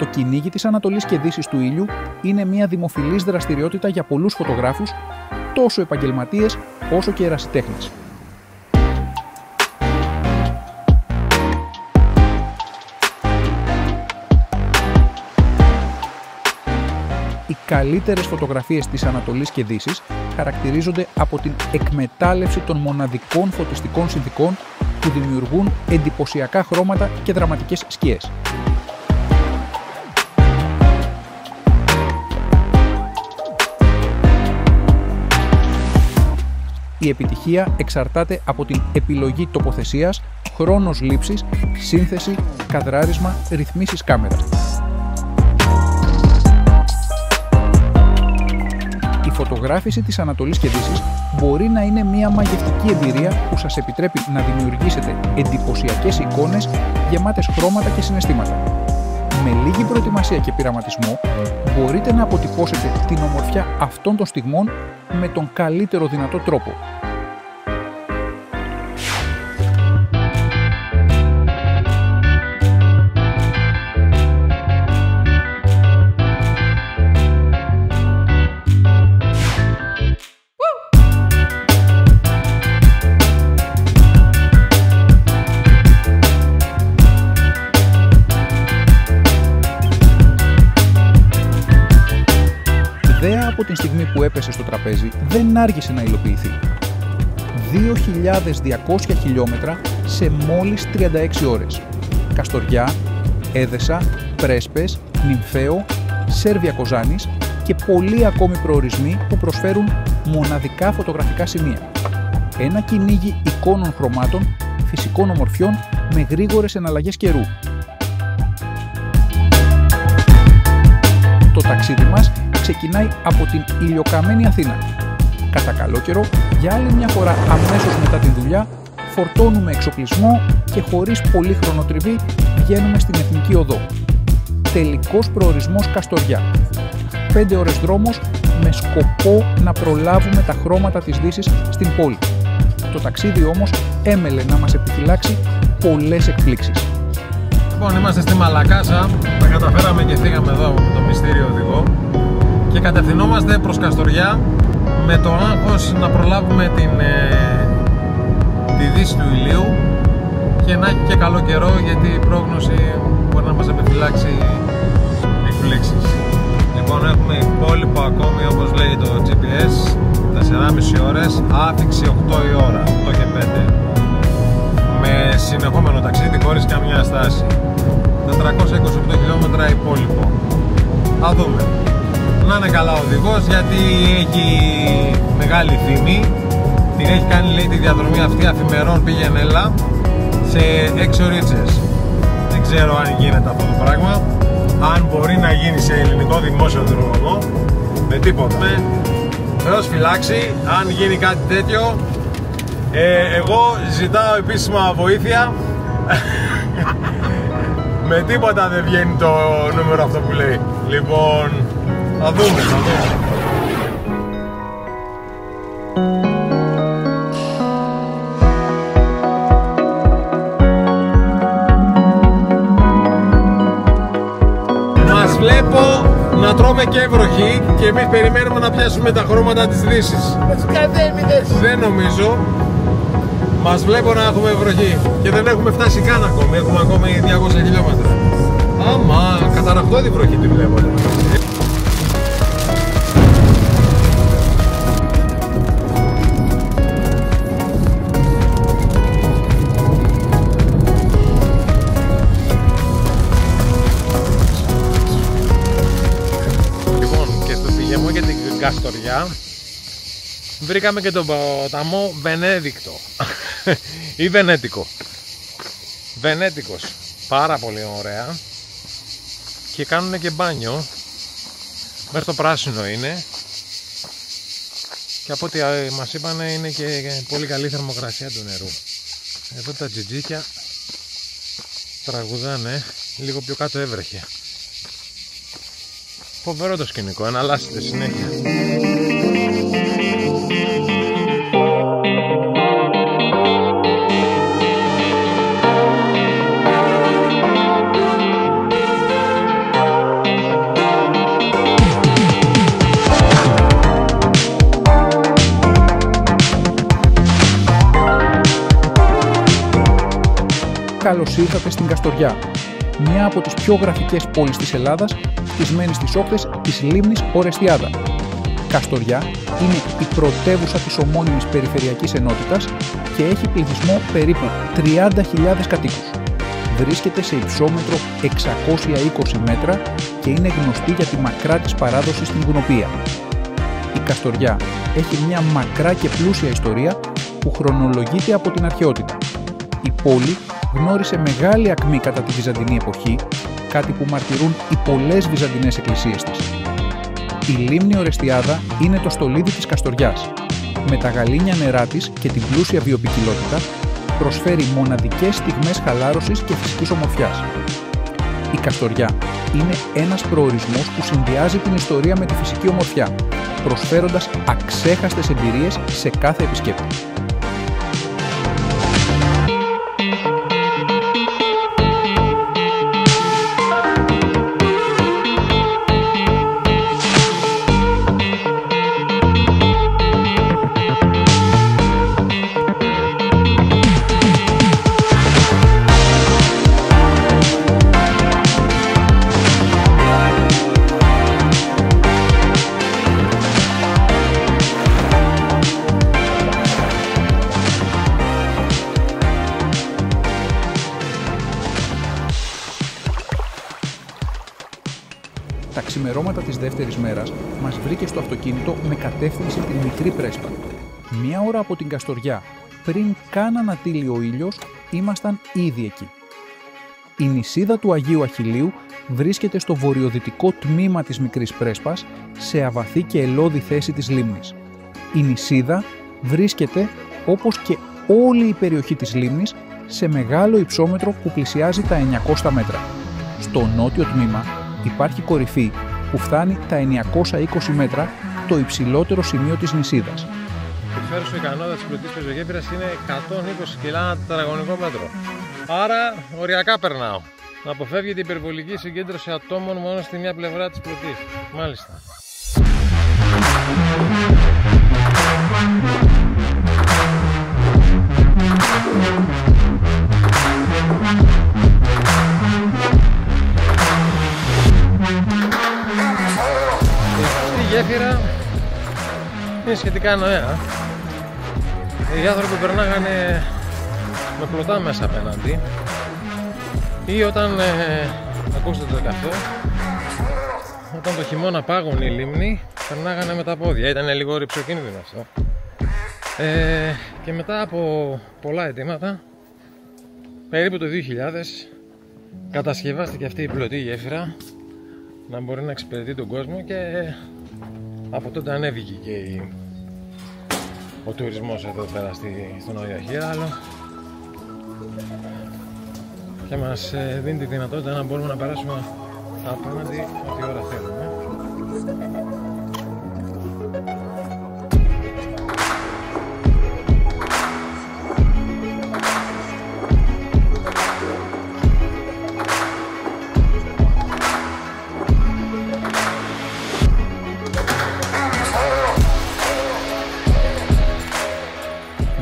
Το κυνήγι της Ανατολής και Δύσης του ήλιου είναι μια δημοφιλής δραστηριότητα για πολλούς φωτογράφους, τόσο επαγγελματίες όσο και ερασιτέχνες. Οι καλύτερες φωτογραφίες της Ανατολής και Δύσης χαρακτηρίζονται από την εκμετάλλευση των μοναδικών φωτιστικών συνθηκών που δημιουργούν εντυπωσιακά χρώματα και δραματικές σκιές. Η επιτυχία εξαρτάται από την επιλογή τοποθεσίας, χρόνος λήψης, σύνθεση, καδράρισμα, ρυθμίσεις κάμερας. Η φωτογράφηση της Ανατολής και Δύσης μπορεί να είναι μια μαγευτική εμπειρία που σας επιτρέπει να δημιουργήσετε εντυπωσιακές εικόνες γεμάτες χρώματα και συναισθήματα. Με λίγη προετοιμασία και πειραματισμό μπορείτε να αποτυπώσετε την ομορφιά αυτών των στιγμών με τον καλύτερο δυνατό τρόπο. Από την στιγμή που έπεσε στο τραπέζι δεν άργησε να υλοποιηθεί. 2.200 χιλιόμετρα σε μόλις 36 ώρες. Καστοριά, Έδεσα, Πρέσπες, Νυμφαίο, Σέρβια Κοζάνης και πολλοί ακόμη προορισμοί που προσφέρουν μοναδικά φωτογραφικά σημεία. Ένα κυνήγι εικόνων χρωμάτων, φυσικών ομορφιών με γρήγορες εναλλαγές καιρού. Το ταξίδι μας ξεκινάει από την ηλιοκαμένη Αθήνα. Κατά καλό καιρό, για άλλη μια φορά αμέσως μετά την δουλειά, φορτώνουμε εξοπλισμό και χωρίς πολύ χρονοτριβή βγαίνουμε στην Εθνική Οδό. Τελικός προορισμός Καστοριά. 5 ώρες δρόμος με σκοπό να προλάβουμε τα χρώματα της Δύσης στην πόλη. Το ταξίδι όμως έμελε να μας επιφυλάξει πολλές εκπλήξεις. Λοιπόν, είμαστε στη Μαλακάσα, τα καταφέραμε και φύγαμε εδώ από το μυστήριο οδηγό και κατευθυνόμαστε προς Καστοριά με το άγχος να προλάβουμε τη δύση του ηλίου και να έχει και καλό καιρό, γιατί η πρόγνωση μπορεί να μας επιφυλάξει εκπλήξεις. Λοιπόν, έχουμε υπόλοιπο ακόμη, όπως λέει το GPS, 4,5 ώρες, άφηξη 8 η ώρα, 8 και 5, με συνεχόμενο ταξίδι χωρίς καμιά στάση. 428 χιλιόμετρα υπόλοιπο. Θα δούμε. Να είναι καλά ο οδηγός, γιατί έχει μεγάλη φήμη. Την έχει κάνει, λέει, τη διαδρομή αυτή αφημερών πήγαινε έλα σε 6 ωρίτσες. Δεν ξέρω αν γίνεται αυτό το πράγμα, αν μπορεί να γίνει σε ελληνικό δημόσιο δρόμο με τίποτα. Θεός φυλάξει αν γίνει κάτι τέτοιο. Εγώ ζητάω επίσημα βοήθεια. Με τίποτα δεν βγαίνει το νούμερο αυτό που λέει. Λοιπόν, θα δούμε. Μας βλέπω να τρώμε και βροχή και εμείς περιμένουμε να πιάσουμε τα χρώματα της Δύσης. Δεν νομίζω. Μας βλέπω να έχουμε βροχή και δεν έχουμε φτάσει καν ακόμη, έχουμε ακόμη 200 χιλιόμετρα. Άμα, καταραχτώδη βροχή τη βλέπω. Λοιπόν, και στο πηγαιμό για την Καστοριά βρήκαμε και τον ποταμό Βενέδικτο ή Βενέτικο. Βενέτικος, πάρα πολύ ωραία, και κάνουν και μπάνιο. Μέχρι το πράσινο είναι και από ό,τι μας είπανε είναι και πολύ καλή θερμοκρασία του νερού. Εδώ τα τζιτζίκια τραγουδάνε, λίγο πιο κάτω έβρεχε. Φοβερό το σκηνικό, εναλλάσσεται συνέχεια. Καλώς ήρθατε στην Καστοριά, μια από τις πιο γραφικές πόλεις της Ελλάδας, χτισμένη στις όχθες της λίμνης Ορεστιάδα. Καστοριά είναι η πρωτεύουσα της ομώνυμης περιφερειακής ενότητας και έχει πληθυσμό περίπου 30.000 κατοίκους. Βρίσκεται σε υψόμετρο 620 μέτρα και είναι γνωστή για τη μακρά της παράδοση στην βουνοπία. Η Καστοριά έχει μια μακρά και πλούσια ιστορία που χρονολογείται από την αρχαιότητα. Η πόλη γνώρισε μεγάλη ακμή κατά τη Βυζαντινή εποχή, κάτι που μαρτυρούν οι πολλές βυζαντινές εκκλησίες της. Η λίμνη Ορεστιάδα είναι το στολίδι της Καστοριάς. Με τα γαλήνια νερά της και την πλούσια βιοποικιλότητα, προσφέρει μοναδικές στιγμές χαλάρωσης και φυσικής ομορφιάς. Η Καστοριά είναι ένας προορισμός που συνδυάζει την ιστορία με τη φυσική ομορφιά, προσφέροντας αξέχαστες εμπειρίες σε κάθε επισκέπτη. Τα ξημερώματα της δεύτερης μέρας μας βρήκε στο αυτοκίνητο με κατεύθυνση την Μικρή Πρέσπα. Μία ώρα από την Καστοριά, πριν καν ανατείλει ο ήλιος, ήμασταν ήδη εκεί. Η νησίδα του Αγίου Αχιλλείου βρίσκεται στο βορειοδυτικό τμήμα της Μικρής Πρέσπας, σε αβαθή και ελώδη θέση της λίμνης. Η νησίδα βρίσκεται, όπως και όλη η περιοχή της λίμνης, σε μεγάλο υψόμετρο που πλησιάζει τα 900 μέτρα. Στο νότιο τμήμα υπάρχει κορυφή που φτάνει τα 920 μέτρα, το υψηλότερο σημείο της νησίδας. Η φέρουσο ικανότητα της πλωτής πεζογέφυρας είναι 120 κιλά ανά τετραγωνικό μέτρο. Άρα οριακά περνάω. Να αποφεύγεται η υπερβολική συγκέντρωση ατόμων μόνο στη μια πλευρά της πλωτής. Μάλιστα. Η γέφυρα είναι σχετικά νέα. Οι άνθρωποι περνάγανε με πλωτά μέσα απέναντι ή όταν ακούσατε το καφέ, όταν το χειμώνα πάγωνε η λίμνη, περνάγανε με τα πόδια. Ήταν λίγο ρυψοκίνδυνο αυτό. Και μετά από πολλά αιτήματα, περίπου το 2000, κατασκευάστηκε αυτή η πλωτή γέφυρα να μπορεί να εξυπηρετεί τον κόσμο και από τότε ανέβηκε και ο τουρισμός εδώ πέρα στον Άγιο Αχιάλλο και μας δίνει τη δυνατότητα να μπορούμε να περάσουμε απέναντι ό,τι ώρα θέλουμε.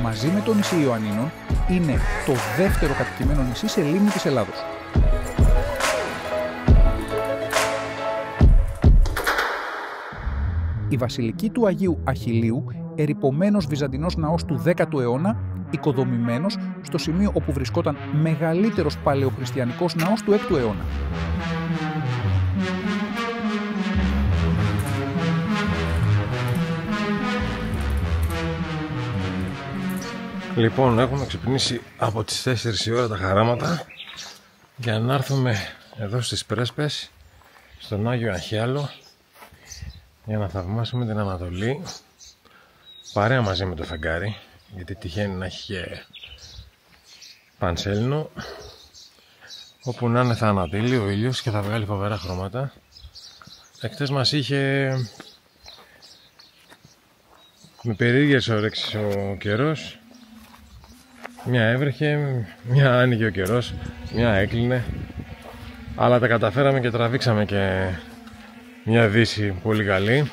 Μαζί με το νησί Ιωαννίνων είναι το δεύτερο κατοικημένο νησί σε λίμνη της Ελλάδος. Η βασιλική του Αγίου Αχιλλείου, ερειπωμένος βυζαντινός ναός του 10ου αιώνα, οικοδομημένος στο σημείο όπου βρισκόταν μεγαλύτερος παλαιοχριστιανικός ναός του 6ου αιώνα. Λοιπόν, έχουμε ξυπνήσει από τις 4 η ώρα τα χαράματα για να έρθουμε εδώ στις Πρέσπες, στον Άγιο Αχιάλλο, για να θαυμάσουμε την Ανατολή, παρέα μαζί με το φεγγάρι, γιατί τυχαίνει να έχει και πανσέλινο, όπου να είναι θα ανατείλει ο ήλιος και θα βγάλει φοβερά χρώματα. Εχθές μας είχε με περίεργες όρεξεις ο καιρός. Μια έβρεχε, μια άνοιγε ο καιρός, μια έκλεινε, αλλά τα καταφέραμε και τραβήξαμε και μια δύση πολύ καλή.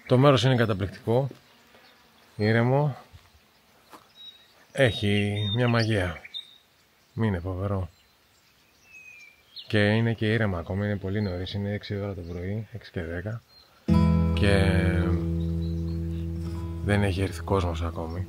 Το μέρος είναι καταπληκτικό, ήρεμο, έχει μια μαγεία. Είναι φοβερό. Και είναι και ήρεμα ακόμα, είναι πολύ νωρίς, είναι 6 ώρα το πρωί, 6 και 10 και δεν έχει έρθει κόσμος ακόμη.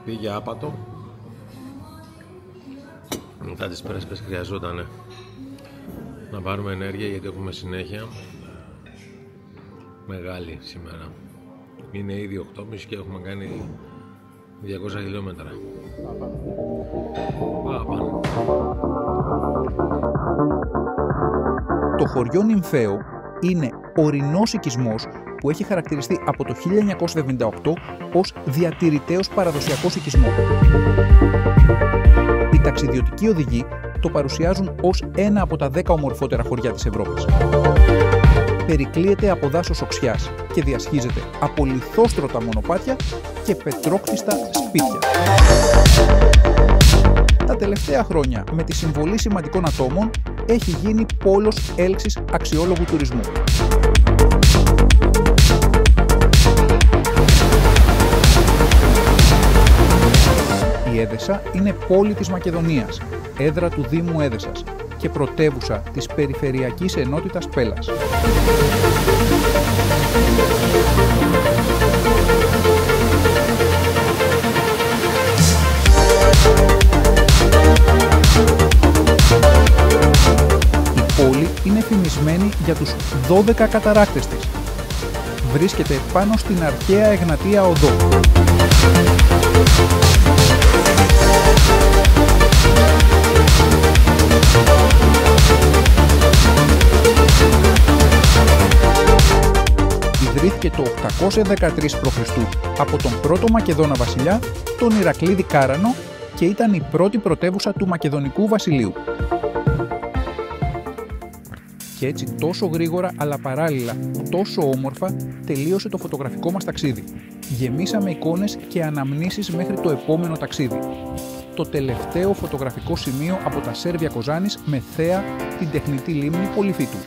Πήγε άπατο. Μετά τις πρέσπες χρειαζόταν να πάρουμε ενέργεια γιατί έχουμε συνέχεια μεγάλη σήμερα. Είναι ήδη 8.30 και έχουμε κάνει 200 χιλιόμετρα. Πάμε. Το χωριό Νυμφαίο είναι ορεινός οικισμός που έχει χαρακτηριστεί από το 1978 ως διατηρητέως παραδοσιακός οικισμό. Οι ταξιδιωτικοί οδηγοί το παρουσιάζουν ως ένα από τα 10 ομορφότερα χωριά της Ευρώπης. Περικλείεται από δάσος οξιάς και διασχίζεται από λιθόστρωτα μονοπάτια και πετρόκτιστα σπίτια. Τα τελευταία χρόνια, με τη συμβολή σημαντικών ατόμων, έχει γίνει πόλος έλξης αξιόλογου τουρισμού. Η Έδεσα είναι πόλη της Μακεδονίας, έδρα του Δήμου Έδεσας και πρωτεύουσα της Περιφερειακής Ενότητας Πέλας. Η πόλη είναι φημισμένη για τους 12 καταράκτες της. Βρίσκεται πάνω στην αρχαία Εγνατία Οδό. Ιδρύθηκε το 813 π.Χ. από τον πρώτο Μακεδόνα βασιλιά, τον Ηρακλήδη Κάρανο, και ήταν η πρώτη πρωτεύουσα του Μακεδονικού βασιλείου. Και έτσι τόσο γρήγορα αλλά παράλληλα τόσο όμορφα τελείωσε το φωτογραφικό μας ταξίδι. Γεμίσαμε εικόνες και αναμνήσεις μέχρι το επόμενο ταξίδι. Το τελευταίο φωτογραφικό σημείο από τα Σέρβια Κοζάνης με θέα την τεχνητή λίμνη Πολυφίτου.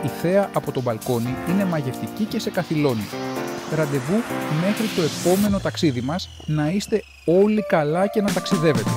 Η θέα από το μπαλκόνι είναι μαγευτική και σε καθυλώνει. Ραντεβού μέχρι το επόμενο ταξίδι μας, να είστε όλοι καλά και να ταξιδεύετε.